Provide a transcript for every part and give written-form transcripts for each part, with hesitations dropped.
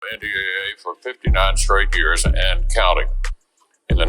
NDAA for 59 straight years and counting. In the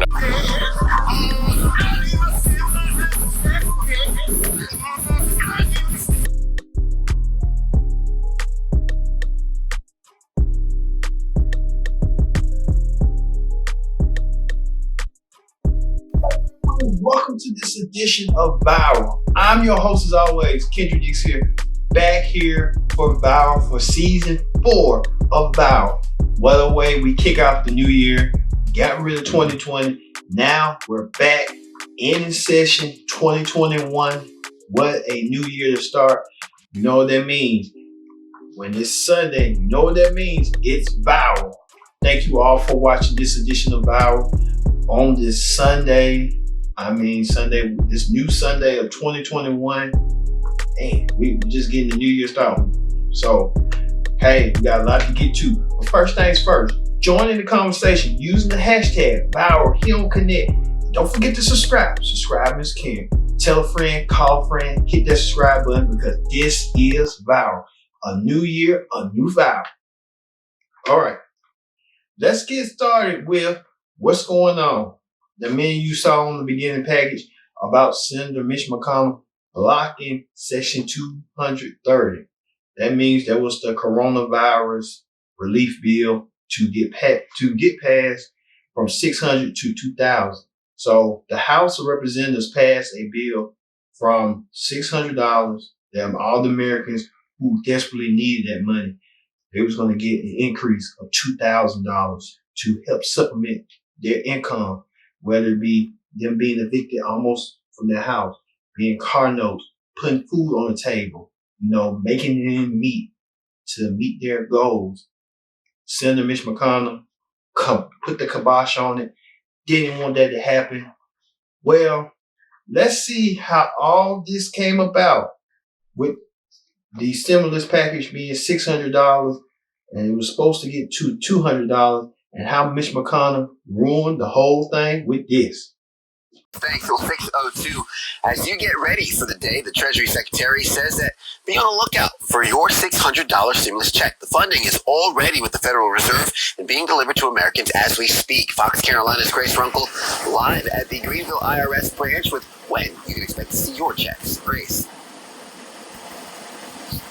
Welcome to this edition of Viral. I'm your host as always, Kendrick Dix here, back here for Viral for season 4 of Viral. What a way we kick off the new year, got rid of 2020, now we're back in session 2021. What a new year to start. You know what that means. When it's Sunday, you know what that means. It's Viral. Thank you all for watching this edition of Viral on this Sunday, this new Sunday of 2021. And we just getting the new year started. So, hey, we got a lot to get to. But first things first, join in the conversation using the hashtag ViralHealConnect. Don't forget to subscribe. Subscribe is king. Tell a friend, call a friend, hit that subscribe button because this is Viral. A new year, a new Viral. All right, let's get started with what's going on. The menu you saw on the beginning package about Senator Mitch McConnell blocking Section 230. That means that was the coronavirus relief bill to get passed from 600 to 2,000. So the House of Representatives passed a bill from $600 that all the Americans who desperately needed that money, they was going to get an increase of $2,000 to help supplement their income, whether it be them being evicted almost from their house, being car notes, putting food on the table, making them meet their goals. Senator Mitch McConnell put the kibosh on it, didn't want that to happen. Well, let's see how all this came about with the stimulus package being $600 and it was supposed to get to $200, and how Mitch McConnell ruined the whole thing with this. Thanks, 602. As you get ready for the day, the Treasury Secretary says that be on the lookout for your $600 stimulus check. The funding is already with the Federal Reserve and being delivered to Americans as we speak. Fox Carolina's Grace Runkle live at the Greenville IRS branch with when you can expect to see your checks. Grace.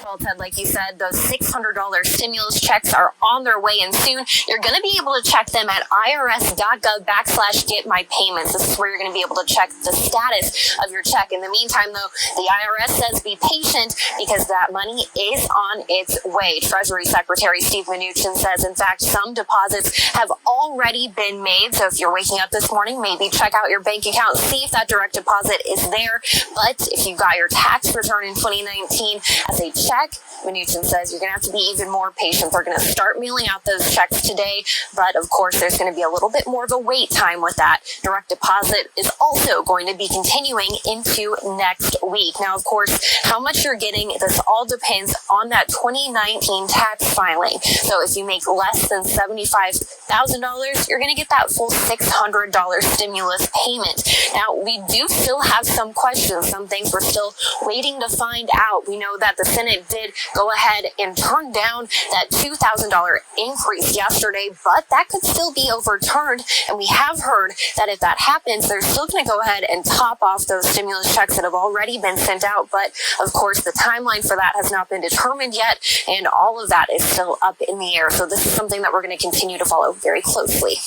Well, Ted, like you said, those $600 stimulus checks are on their way, and soon you're going to be able to check them at irs.gov/getmypayments. This is where you're going to be able to check the status of your check. In the meantime, though, the IRS says be patient because that money is on its way. Treasury Secretary Steve Mnuchin says, in fact, some deposits have already been made. So if you're waking up this morning, maybe check out your bank account, see if that direct deposit is there. But if you got your tax return in 2019 as a check, Mnuchin says you're going to have to be even more patient. They're going to start mailing out those checks today, but of course there's going to be a little bit more of a wait time with that. Direct deposit is also going to be continuing into next week. Now, of course, how much you're getting, this all depends on that 2019 tax filing. So if you make less than $75,000, you're going to get that full $600 stimulus payment. Now, we do still have some questions, some things we're still waiting to find out. We know that the Senate did go ahead and turn down that $2,000 increase yesterday, but that could still be overturned. And we have heard that if that happens, they're still going to go ahead and top off those stimulus checks that have already been sent out. But of course, the timeline for that has not been determined yet, and all of that is still up in the air. So this is something that we're going to continue to follow very closely. 80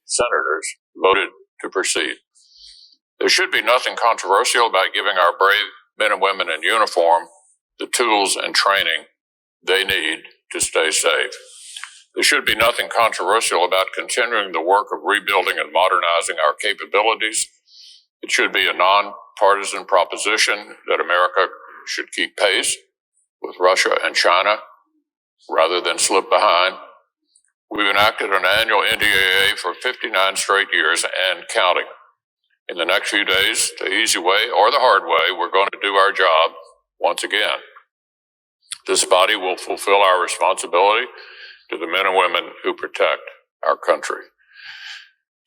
senators voted to proceed. There should be nothing controversial about giving our brave men and women in uniform the tools and training they need to stay safe. There should be nothing controversial about continuing the work of rebuilding and modernizing our capabilities. It should be a nonpartisan proposition that America should keep pace with Russia and China rather than slip behind. We've enacted an annual NDAA for 59 straight years and counting. In the next few days, the easy way or the hard way, we're going to do our job once again. This body will fulfill our responsibility to the men and women who protect our country.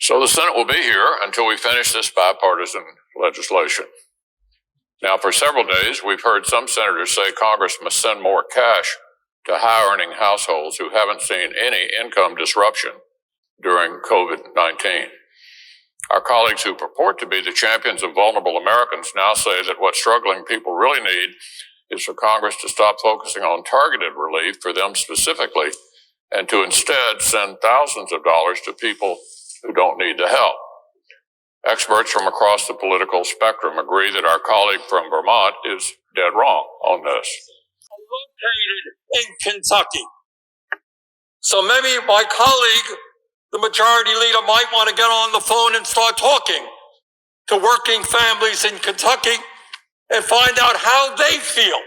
So the Senate will be here until we finish this bipartisan legislation. Now, for several days, we've heard some senators say Congress must send more cash to high-earning households who haven't seen any income disruption during COVID-19. Our colleagues who purport to be the champions of vulnerable Americans now say that what struggling people really need is for Congress to stop focusing on targeted relief for them specifically and to instead send thousands of dollars to people who don't need the help. Experts from across the political spectrum agree that our colleague from Vermont is dead wrong on this. Located in Kentucky. So maybe my colleague, the majority leader, might want to get on the phone and start talking to working families in Kentucky and find out how they feel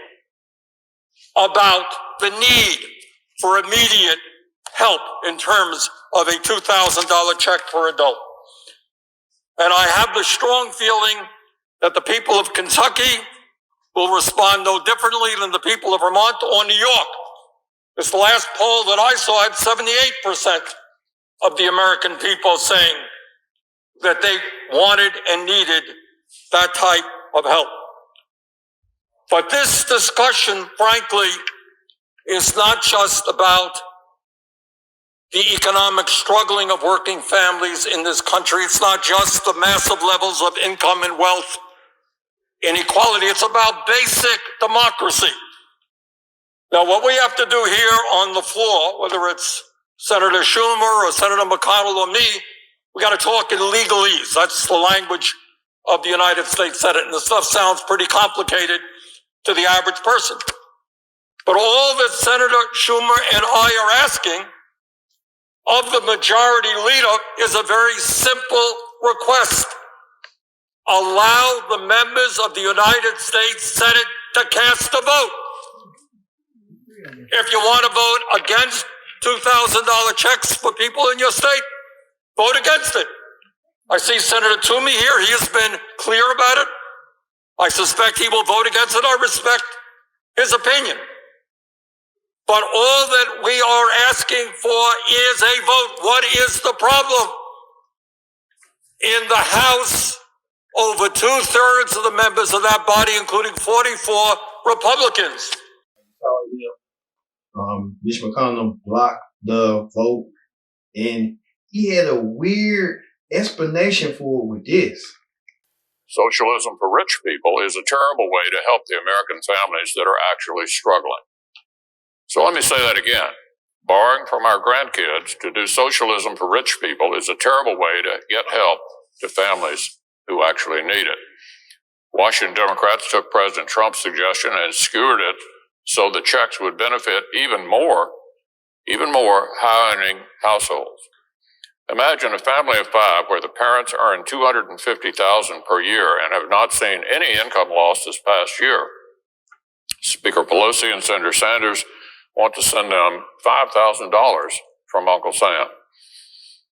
about the need for immediate help in terms of a $2,000 check per adult. And I have the strong feeling that the people of Kentucky will respond no differently than the people of Vermont or New York. This last poll that I saw had 78% of the American people saying that they wanted and needed that type of help. But this discussion, frankly, is not just about the economic struggling of working families in this country. It's not just the massive levels of income and wealth inequality. It's about basic democracy. Now, what we have to do here on the floor, whether it's Senator Schumer or Senator McConnell or me, we got to talk in legalese. That's the language of the United States Senate. And the stuff sounds pretty complicated to the average person. But all that Senator Schumer and I are asking of the majority leader is a very simple request. Allow the members of the United States Senate to cast a vote. If you want to vote against $2,000 checks for people in your state, vote against it. I see Senator Toomey here. He has been clear about it. I suspect he will vote against it. I respect his opinion. But all that we are asking for is a vote. What is the problem? In the House, over 2/3 of the members of that body, including 44 Republicans. Mitch McConnell blocked the vote, and he had a weird explanation for it with this. Socialism for rich people is a terrible way to help the American families that are actually struggling. So let me say that again. Borrowing from our grandkids to do socialism for rich people is a terrible way to get help to families who actually need it. Washington Democrats took President Trump's suggestion and skewered it so the checks would benefit even more high-earning households. Imagine a family of 5 where the parents earn $250,000 per year and have not seen any income loss this past year. Speaker Pelosi and Senator Sanders want to send them $5,000 from Uncle Sam.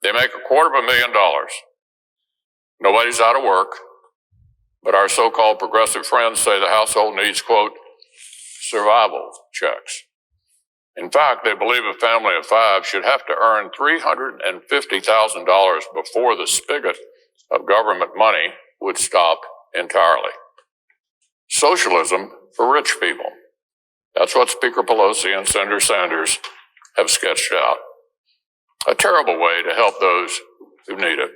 They make $250,000. Nobody's out of work, but our so-called progressive friends say the household needs, quote, survival checks. In fact, they believe a family of 5 should have to earn $350,000 before the spigot of government money would stop entirely. Socialism for rich people. That's what Speaker Pelosi and Senator Sanders have sketched out. A terrible way to help those who need it.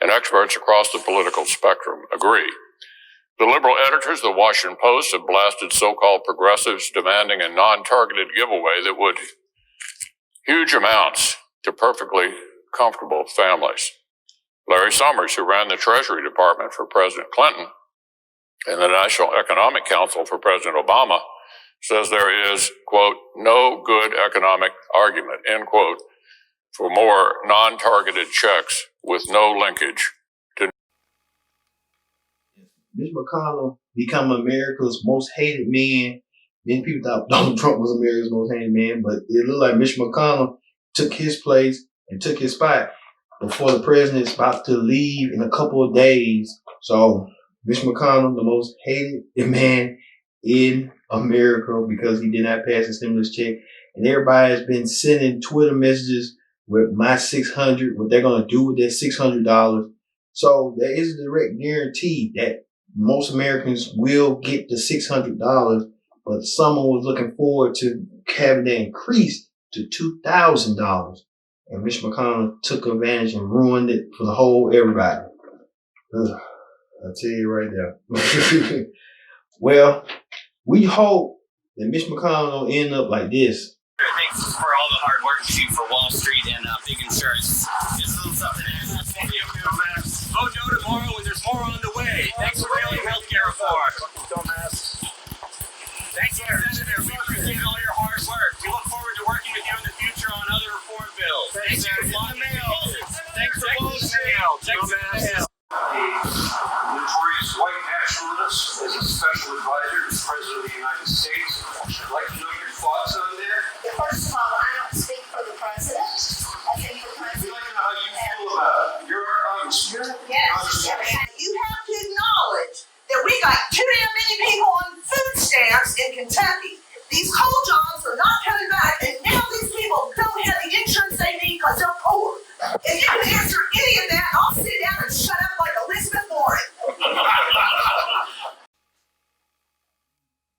And experts across the political spectrum agree. The liberal editors of the Washington Post have blasted so-called progressives demanding a non-targeted giveaway that would huge amounts to perfectly comfortable families. Larry Summers, who ran the Treasury Department for President Clinton and the National Economic Council for President Obama, says there is, quote, no good economic argument, end quote, for more non-targeted checks with no linkage to. Mitch McConnell become America's most hated man. Many people thought Donald Trump was America's most hated man, but it looked like Mitch McConnell took his place and took his spot before the president's about to leave in a couple of days. So Mitch McConnell, the most hated man in America because he did not pass the stimulus check. And everybody has been sending Twitter messages with my 600, what they're going to do with that $600. So there is a direct guarantee that most Americans will get the $600, but someone was looking forward to having it increased to $2,000. And Mitch McConnell took advantage and ruined it for the whole everybody. Ugh, I'll tell you right there. Well, we hope that Mitch McConnell don't end up like this. Thanks for all the hard work you do for Wall Street and big insurance. Just a little something to ask. Thank you. Vote no tomorrow when there's more on the way. Thanks for real healthcare reform. Thanks, Senator. We appreciate all your hard work. We look forward to working with you in the future on other reform bills. Thanks for the mail. Thanks for Wall Street. Thanks for the mail. A notorious white nationalist as a special advisor to the President of the United States. I'd like to know your thoughts on that. First of all, I don't speak for the president. I think the president. We'd like to know how you feel about it. You're our congressman. Yes. You have to acknowledge that we got too damn many people on food stamps in Kentucky. These coal jobs are not coming back, and now these people don't have the insurance they need because they're poor. If you can answer any of that, I'll sit down and shut up like Elizabeth Warren.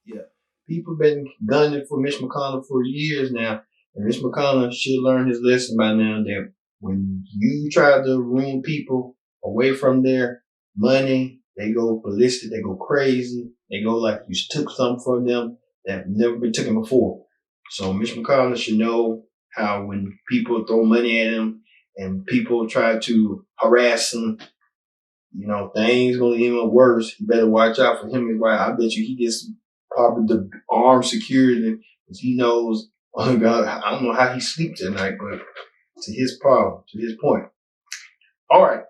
Yeah, people been gunning for Mitch McConnell for years now, and Mitch McConnell should learn his lesson by now that when you try to ruin people away from their money, they go ballistic, they go crazy, they go like you took something from them that have never been taken before. So Mitch McConnell should know how when people throw money at him and people try to harass him, you know, things gonna get even worse. You better watch out for him. Why I bet you he gets probably the armed security because he knows, oh God, I don't know how he sleeps at night, but to his problem, to his point. All right.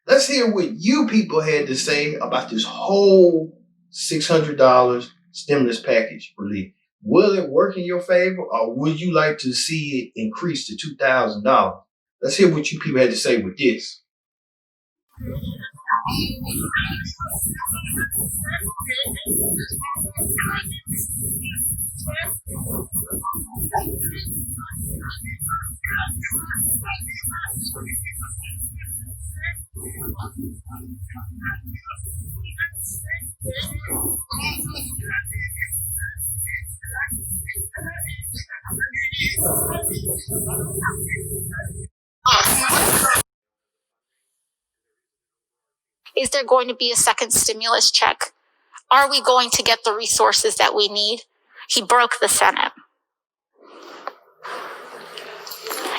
Let's hear what you people had to say about this whole $600 stimulus package relief. Will it work in your favor, or would you like to see it increase to $2,000? Let's hear what you people had to say with this. Is there going to be a second stimulus check? Are we going to get the resources that we need? He broke the Senate.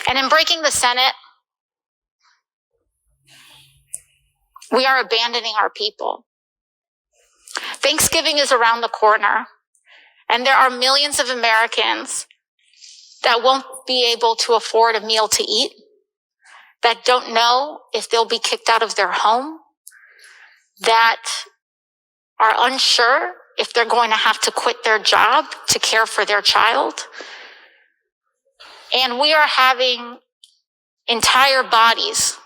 And in breaking the Senate, we are abandoning our people. Thanksgiving is around the corner, and there are millions of Americans that won't be able to afford a meal to eat, that don't know if they'll be kicked out of their home, that are unsure if they're going to have to quit their job to care for their child. And we are having entire bodies,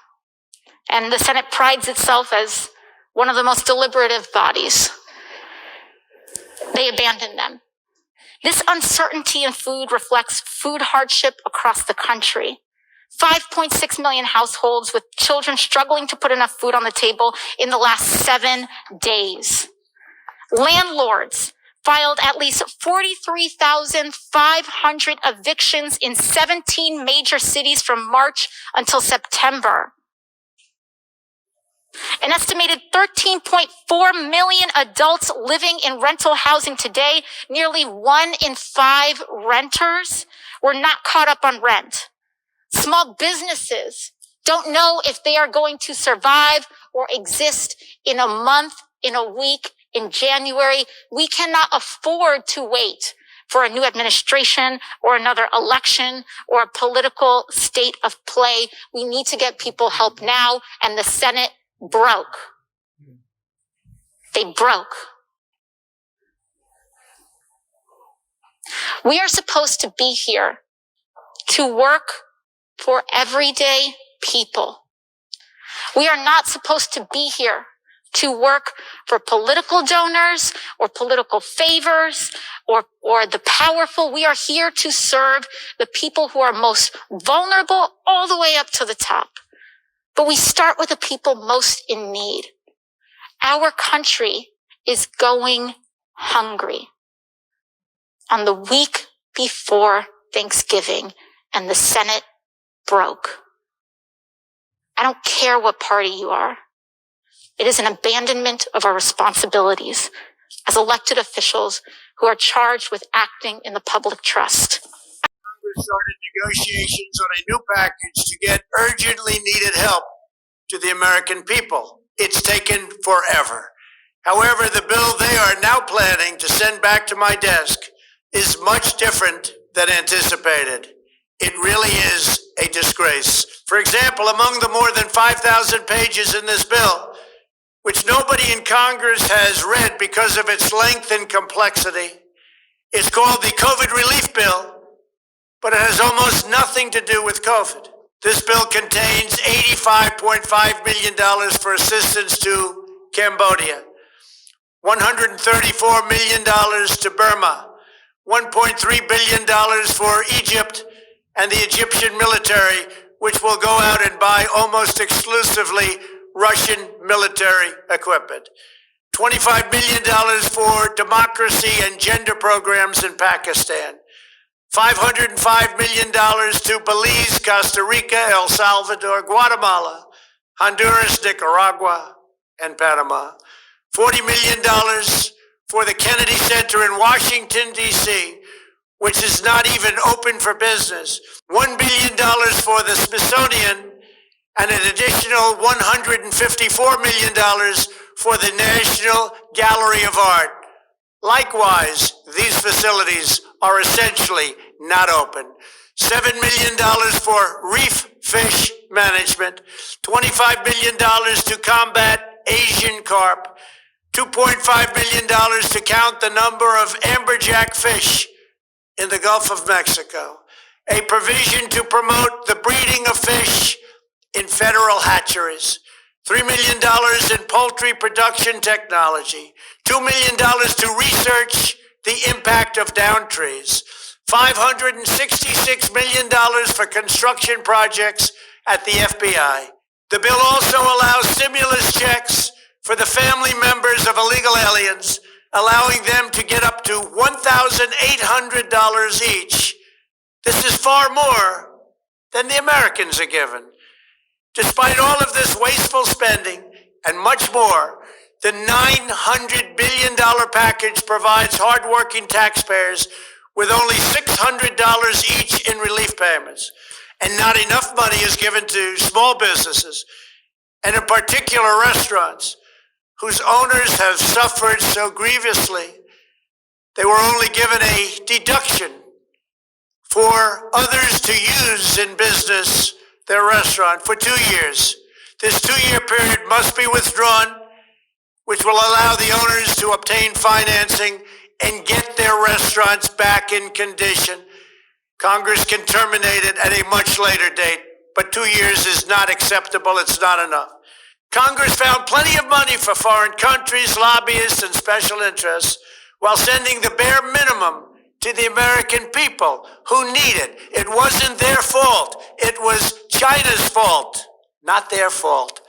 and the Senate prides itself as one of the most deliberative bodies. They abandon them. This uncertainty in food reflects food hardship across the country. 5.6 million households with children struggling to put enough food on the table in the last 7 days. Landlords filed at least 43,500 evictions in 17 major cities from March until September. An estimated 13.4 million adults living in rental housing today, nearly 1 in 5 renters were not caught up on rent. Small businesses don't know if they are going to survive or exist in a month, in a week, in January. We cannot afford to wait for a new administration or another election or a political state of play. We need to get people help now, and the Senate broke. They broke. We are supposed to be here to work for everyday people. We are not supposed to be here to work for political donors or political favors or the powerful. We are here to serve the people who are most vulnerable all the way up to the top. But we start with the people most in need. Our country is going hungry. on the week before Thanksgiving, and the Senate broke. I don't care what party you are. It is an abandonment of our responsibilities as elected officials who are charged with acting in the public trust. Congress started negotiations on a new package to get urgently needed help to the American people. It's taken forever. However, the bill they are now planning to send back to my desk is much different than anticipated. It really is a disgrace. For example, among the more than 5,000 pages in this bill, which nobody in Congress has read because of its length and complexity, it's called the COVID Relief Bill, but it has almost nothing to do with COVID. This bill contains $85.5 million for assistance to Cambodia, $134 million to Burma, $1.3 billion for Egypt and the Egyptian military, which will go out and buy almost exclusively Russian military equipment, $25 million for democracy and gender programs in Pakistan, $505 million to Belize, Costa Rica, El Salvador, Guatemala, Honduras, Nicaragua, and Panama, $40 million for the Kennedy Center in Washington, D.C., which is not even open for business, $1 billion for the Smithsonian, and an additional $154 million for the National Gallery of Art. Likewise, these facilities are essentially not open. $7 million for reef fish management, $25 million to combat Asian carp, $2.5 million to count the number of amberjack fish in the Gulf of Mexico, a provision to promote the breeding of fish in federal hatcheries, $3 million in poultry production technology, $2 million to research the impact of down trees, $566 million for construction projects at the FBI. The bill also allows stimulus checks for the family members of illegal aliens, allowing them to get up to $1,800 each. This is far more than the Americans are given. Despite all of this wasteful spending and much more, the $900 billion package provides hardworking taxpayers with only $600 each in relief payments, and not enough money is given to small businesses, and in particular restaurants, whose owners have suffered so grievously. They were only given a deduction for others to use in business their restaurant for 2 years. This 2-year period must be withdrawn, which will allow the owners to obtain financing and get their restaurants back in condition. Congress can terminate it at a much later date, but 2 years is not acceptable. It's not enough. Congress found plenty of money for foreign countries, lobbyists, and special interests, while sending the bare minimum to the American people who need it. It wasn't their fault. It was China's fault, not their fault.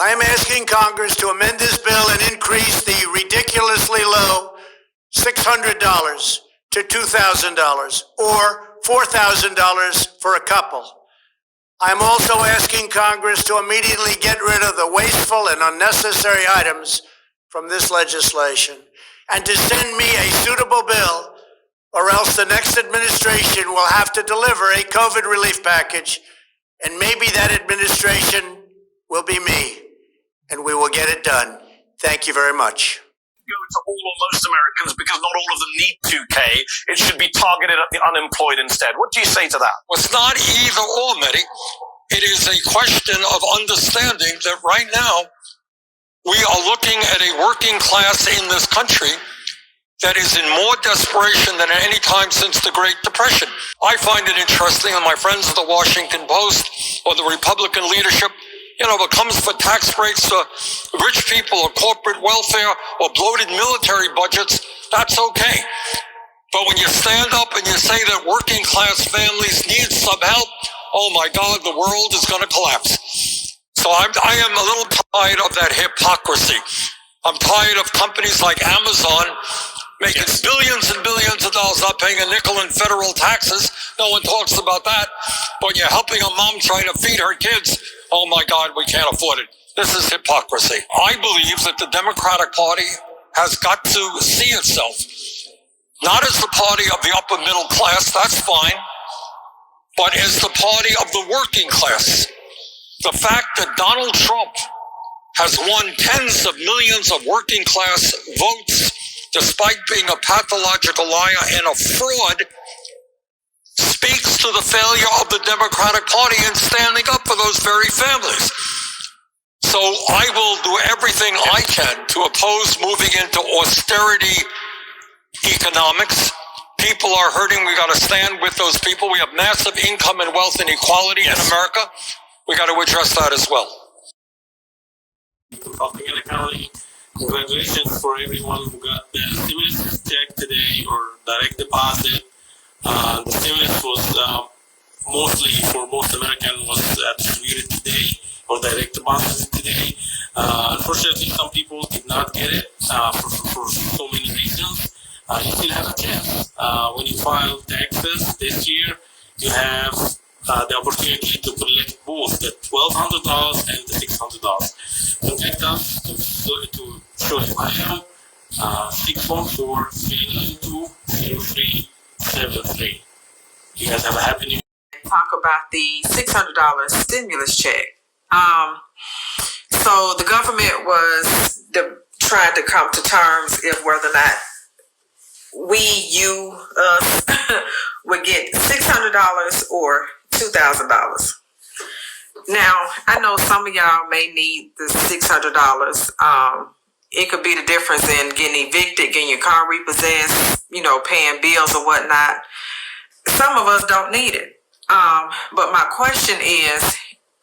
I am asking Congress to amend this bill and increase the ridiculously low $600 to $2,000 or $4,000 for a couple. I'm also asking Congress to immediately get rid of the wasteful and unnecessary items from this legislation and to send me a suitable bill, or else the next administration will have to deliver a COVID relief package, and maybe that administration will be me, and we will get it done. Thank you very much. Go to all or most Americans because not all of them need 2K. It should be targeted at the unemployed instead. What do you say to that? Well, it's not either or, Mitty. It is a question of understanding that right now we are looking at a working class in this country that is in more desperation than at any time since the Great Depression. I find it interesting, and my friends at the Washington Post or the Republican leadership, it comes for tax breaks to rich people or corporate welfare or bloated military budgets, that's okay. But when you stand up and you say that working class families need some help, oh my God, the world is going to collapse. So I am a little tired of that hypocrisy. I'm tired of companies like Amazon making billions and billions of dollars, not paying a nickel in federal taxes. No one talks about that. But you're helping a mom try to feed her kids. Oh my God, we can't afford it. This is hypocrisy. I believe that the Democratic Party has got to see itself not as the party of the upper middle class, that's fine, but as the party of the working class. The fact that Donald Trump has won tens of millions of working class votes despite being a pathological liar and a fraud speaks to the failure of the Democratic Party in standing up for those very families. So I will do everything I can to oppose moving into austerity economics. People are hurting. We got to stand with those people. We have massive income and wealth inequality in America. We got to address that as well. Kentucky County, congratulations for everyone who got the stimulus check today or direct deposit. The stimulus was mostly for most Americans was distributed today or direct deposit today. Unfortunately, some people did not get it for so many reasons. You still have a chance. When you file taxes this year, you have the opportunity to collect both the $1,200 and the $600. Contact us to show you how. 614-392-0373. You guys have a happy new year. Talk about the $600 stimulus check. So the government was trying to come to terms if whether or not us, would get $600 or $2,000. Now, I know some of y'all may need the $600. It could be the difference in getting evicted, getting your car repossessed, paying bills or whatnot. Some of us don't need it. But my question is,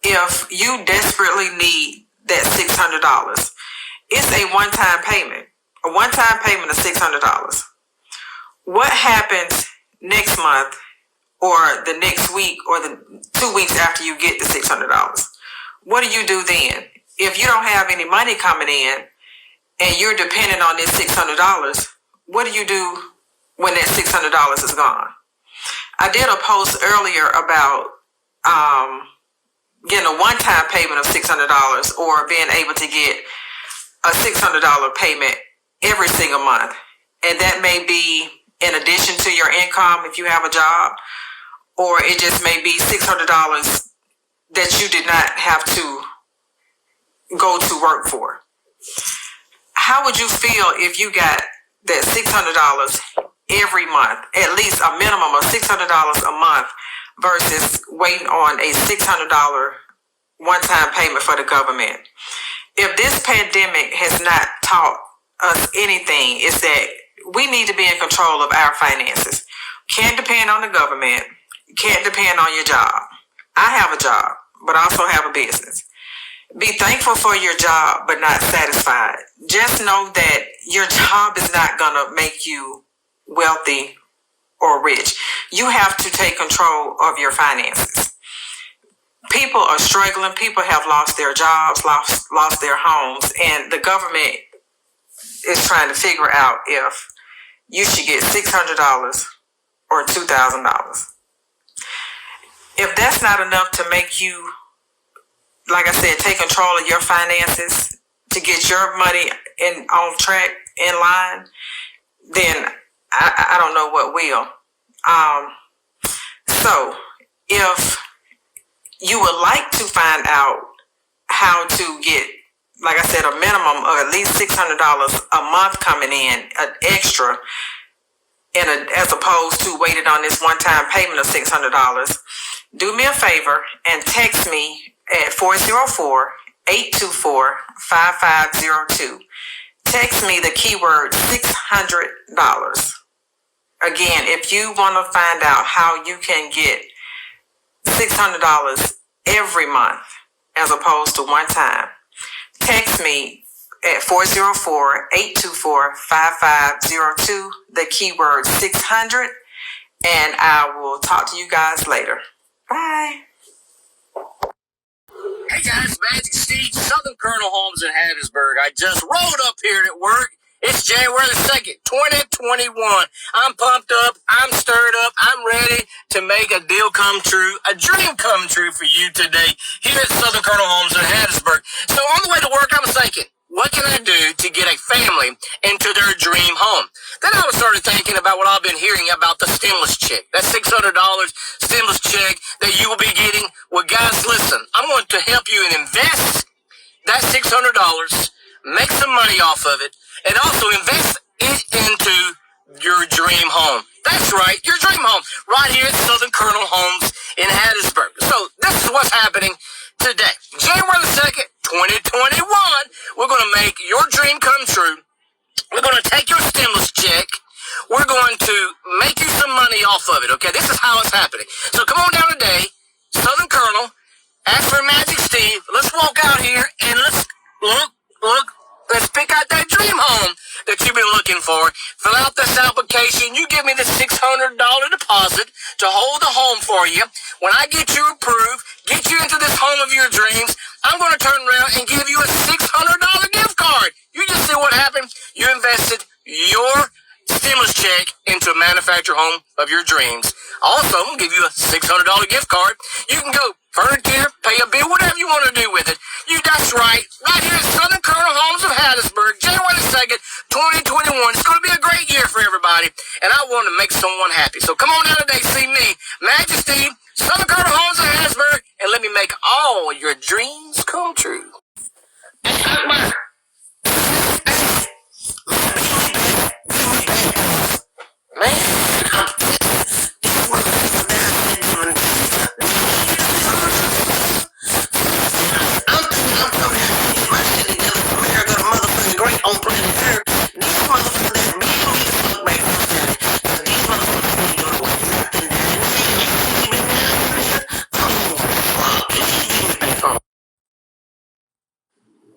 if you desperately need that $600, it's a one-time payment. A one-time payment of $600. What happens next month or the next week or the 2 weeks after you get the $600? What do you do then? If you don't have any money coming in and you're dependent on this $600, what do you do when that $600 is gone? I did a post earlier about getting a one-time payment of $600 or being able to get a $600 payment every single month. And that may be in addition to your income if you have a job, or it just may be $600 that you did not have to go to work for. How would you feel if you got that $600 every month, at least a minimum of $600 a month versus waiting on a $600 one-time payment for the government? If this pandemic has not taught us anything, it's that we need to be in control of our finances. Can't depend on the government. Can't depend on your job. I have a job, but I also have a business. Be thankful for your job, but not satisfied. Just know that your job is not going to make you wealthy or rich. You have to take control of your finances. People are struggling. People have lost their jobs, lost their homes, and the government is trying to figure out if you should get $600 or $2,000. If that's not enough to make you, like I said, take control of your finances, to get your money on track, in line, then I don't know what will. So if you would like to find out how to get, like I said, a minimum of at least $600 a month coming in, an extra, as opposed to waiting on this one-time payment of $600, do me a favor and text me at 404-824-5502. Text me the keyword $600. Again, if you want to find out how you can get $600 every month as opposed to one time, text me at 404-824-5502, the keyword 600, and I will talk to you guys later. Bye. Hey guys, Magic Steve, Southern Colonel Holmes in Hattiesburg. I just rolled up here at work It's January the 2nd, 2021. I'm pumped up. I'm stirred up. I'm ready to make a deal come true, a dream come true for you today here at Southern Colonel Homes in Hattiesburg. So on the way to work, I was thinking, what can I do to get a family into their dream home? Then I started thinking about what I've been hearing about the stimulus check. That $600 stimulus check that you will be getting. Well, guys, listen, I'm going to help you invest that $600, make some money off of it, and also invest it into your dream home. That's right, your dream home, right here at Southern Colonel Homes in Hattiesburg. So this is what's happening today. January the 2nd, 2021, we're going to make your dream come true. We're going to take your stimulus check. We're going to make you some money off of it, okay? This is how it's happening. So come on down today, Southern Colonel, ask for Magic Steve. Let's walk out here and let's look. Let's pick out that dream home that you've been looking for. Fill out this application. You give me the $600 deposit to hold the home for you. When I get you approved, get you into this home of your dreams, I'm going to turn around and give you a $600 gift card. You just see what happened. You invested your stimulus check into a manufactured home of your dreams. Also, I'm going to give you a $600 gift card. You can go furniture, pay a bill, whatever you want to do with it. That's right here at Southern Colonel Homes of Hattiesburg, January 2nd, 2021. It's going to be a great year for everybody, and I want to make someone happy. So come on down today, see me, Magic Steve, Southern Colonel Homes of Hattiesburg, and let me make all your dreams come true.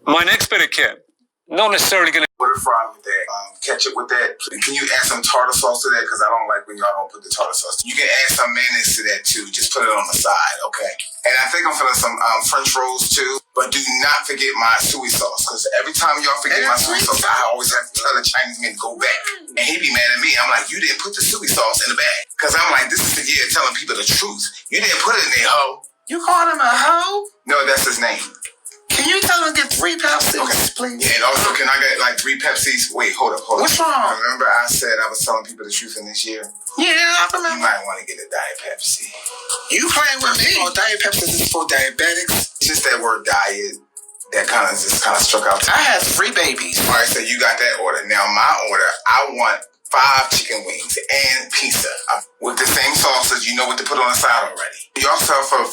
My next bit of kit, not necessarily going to... What a fry with that. Ketchup with that. Can you add some tartar sauce to that? Because I don't like when y'all don't put the tartar sauce. You can add some mayonnaise to that too. Just put it on the side, okay? And I think I'm feeling some French rolls too. But do not forget my soy sauce. Because every time y'all forget my soy sauce, I always have to tell the Chinese man to go back. And he be mad at me. I'm like, you didn't put the soy sauce in the bag. Because I'm like, this is the year telling people the truth. You didn't put it in there, hoe. You called him a hoe? No, that's his name. Can you tell him to get 3 Pepsis, please? Yeah, and also, can I get like 3 Pepsis? Wait, hold up. What's wrong? Remember I said I was telling people the truth in this year? Yeah, I remember. You might want to get a Diet Pepsi. You playing with me? Oh, Diet Pepsi is for diabetics. It's just that word diet that kind of struck out. I had 3 babies. All right, so you got that order. Now my order, I want 5 chicken wings and pizza with the same sauces. You know what to put on the side already. Y'all sell for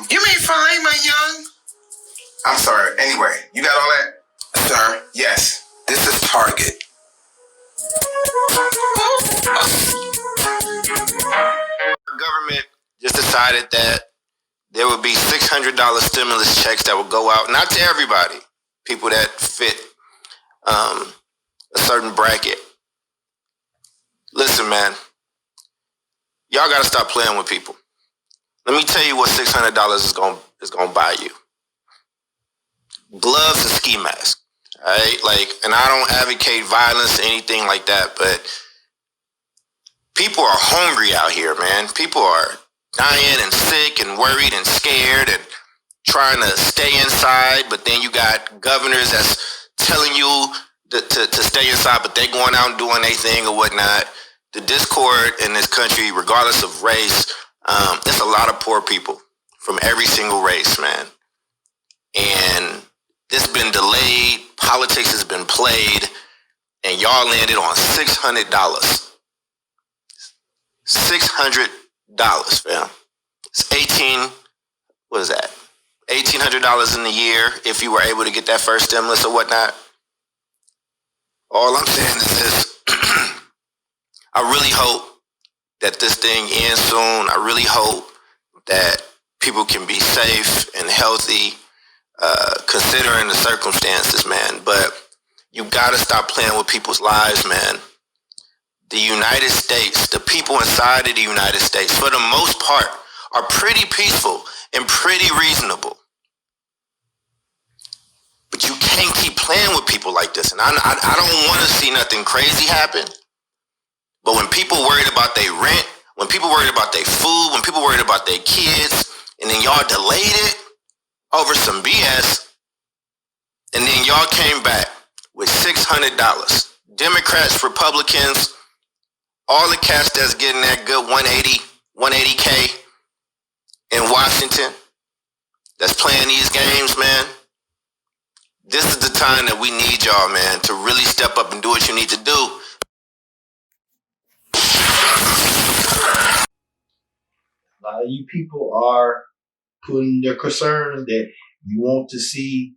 You mean filet mignon? I'm sorry. Anyway, you got all that? Sir, yes. This is Target. The government just decided that there would be $600 stimulus checks that would go out, not to everybody, people that fit a certain bracket. Listen, man, y'all got to stop playing with people. Let me tell you what $600 is going to buy you. Gloves and ski mask, all right? And I don't advocate violence or anything like that, but people are hungry out here, man. People are dying and sick and worried and scared and trying to stay inside, but then you got governors that's telling you to stay inside, but they going out and doing their thing or whatnot. The discord in this country, regardless of race, there's a lot of poor people from every single race, man. And this has been delayed, politics has been played, and y'all landed on $600. $600, fam. It's $1,800 in the year if you were able to get that first stimulus or whatnot. All I'm saying is this. I really hope that this thing ends soon. I really hope that people can be safe and healthy, considering the circumstances, man. But you gotta stop playing with people's lives, man. The United States, the people inside of the United States, for the most part, are pretty peaceful and pretty reasonable. But But you can't keep playing with people like this. And I don't want to see nothing crazy happen. But when people worried about their rent, when people worried about their food, when people worried about their kids, and then y'all delayed it over some BS, and then y'all came back with $600. Democrats, Republicans, all the cats that's getting that good 180K in Washington, that's playing these games, man. This is the time that we need y'all, man, to really step up and do what you need to do. A lot of you people are putting their concerns that you want to see.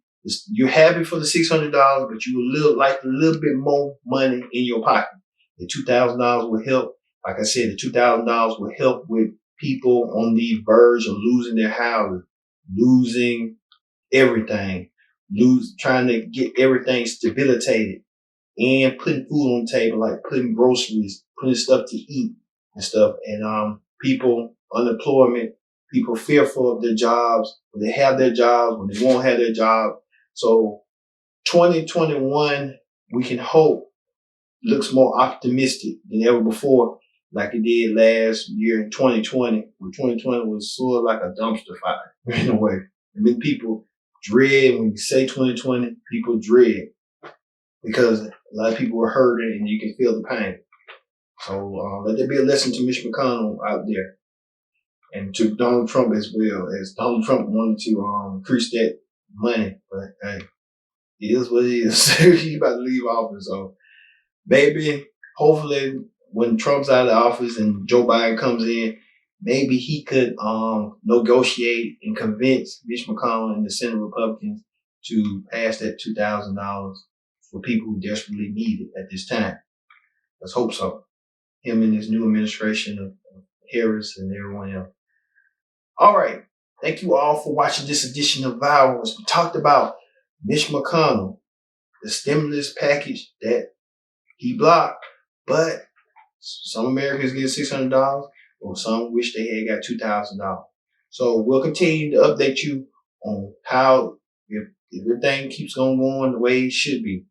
You're happy for the $600, but you would like a little bit more money in your pocket. The $2,000 will help. Like I said, the $2,000 will help with people on the verge of losing their houses, losing everything, trying to get everything stabilitated, and putting food on the table, like putting groceries, putting stuff to eat and stuff. And people, unemployment, people fearful of their jobs, when they have their jobs, when they won't have their job. So 2021, we can hope, looks more optimistic than ever before, like it did last year in 2020, when 2020 was sort of like a dumpster fire in a way. And then people dread, when you say 2020, people dread because a lot of people were hurting and you can feel the pain. So let there be a lesson to Mitch McConnell out there and to Donald Trump as well, as Donald Trump wanted to increase that money. But hey, it is what it is. He's about to leave office. So maybe, hopefully, when Trump's out of office and Joe Biden comes in, maybe he could negotiate and convince Mitch McConnell and the Senate Republicans to pass that $2,000 for people who desperately need it at this time. Let's hope so. Him and his new administration of Harris and everyone else. All right. Thank you all for watching this edition of Virals. We talked about Mitch McConnell, the stimulus package that he blocked, but some Americans get $600, or some wish they had got $2,000. So we'll continue to update you on how, if everything keeps on going the way it should be,